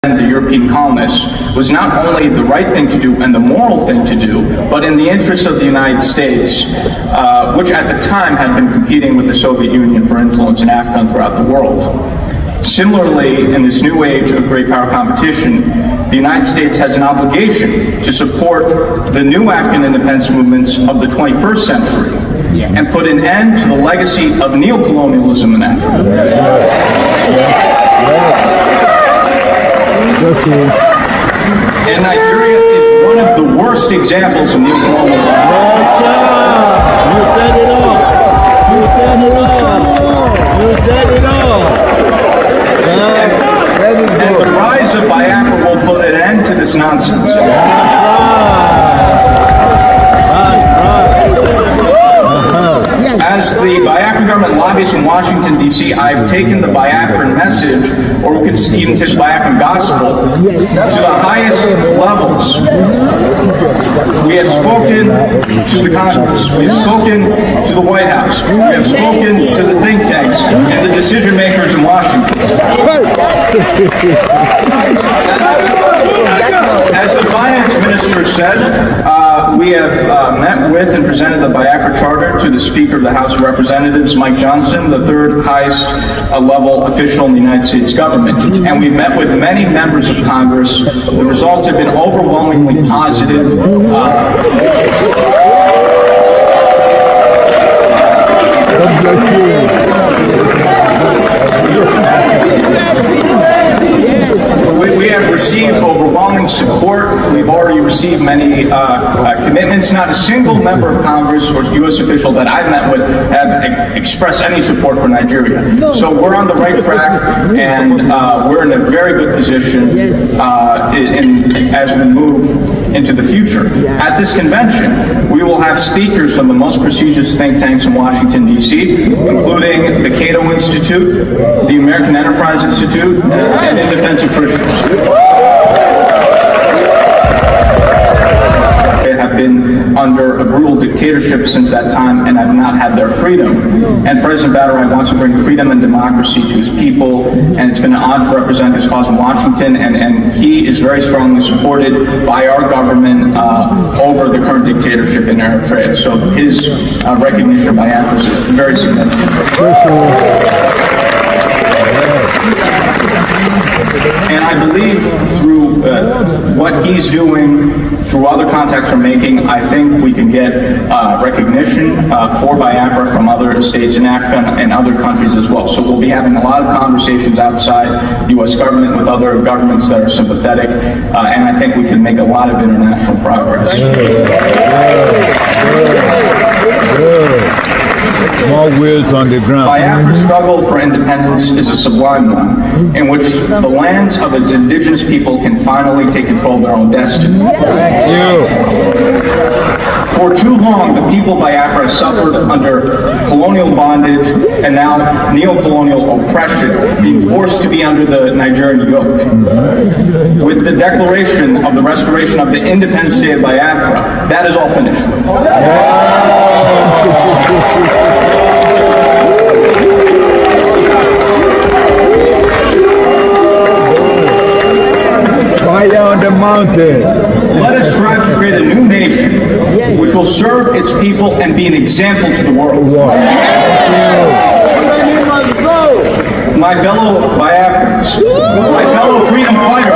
the European colonists was not only the right thing to do and the moral thing to do, but in the interest of the United States, which at the time had been competing with the Soviet Union for influence in Africa and throughout the world. Similarly, in this new age of great power competition, the United States has an obligation to support the new African independence movements of the 21st century and put an end to the legacy of neocolonialism in Africa. And Nigeria is one of the worst examples of neocolonialism. You said it all. You said it all. You said it all. And the rise of Biafra will put an end to this nonsense. As the Biafran government lobbyist in Washington, D.C., I've taken the Biafran message, or we could even say the Biafran gospel, to the highest levels. We have spoken to the Congress. We have spoken to the White House. We have spoken to the think tanks and the decision makers in Washington. As the finance minister said, we have met with and presented the Biafra Charter to the Speaker of the House of Representatives, Mike Johnson, the third highest level official in the United States government. And we've met with many members of Congress. The results have been overwhelmingly positive. We have received overwhelming support. We've already received many commitments. Not a single member of Congress or U.S. official that I've met with have expressed any support for Nigeria. So we're on the right track, and we're in a very good position as we move into the future. At this convention, we will have speakers from the most prestigious think tanks in Washington, D.C., including the Cato Institute, the American Enterprise Institute, and In Defense of Christians. They have been under a brutal dictatorship since that time and have not had their freedom. And President Badarai wants to bring freedom and democracy to his people, and it's been an honor to represent his cause in Washington, and he is very strongly supported by our government over the current dictatorship in Eritrea. So his recognition by Biafra is very significant. And I believe through what he's doing, through other contacts we're making, I think we can get recognition for Biafra from other states in Africa and other countries as well. So we'll be having a lot of conversations outside the U.S. government with other governments that are sympathetic, and I think we can make a lot of international progress. More wheels on the ground. Biafra's struggle for independence is a sublime one, in which the lands of its indigenous people can finally take control of their own destiny. Thank you. For too long, the people of Biafra suffered under colonial bondage and now neo-colonial oppression, being forced to be under the Nigerian yoke. With the declaration of the restoration of the independent state of Biafra, that is all finished with. Fire on the mountain. Let us strive to create a new nation which will serve its people and be an example to the world. My fellow Biafrans, my fellow freedom fighters,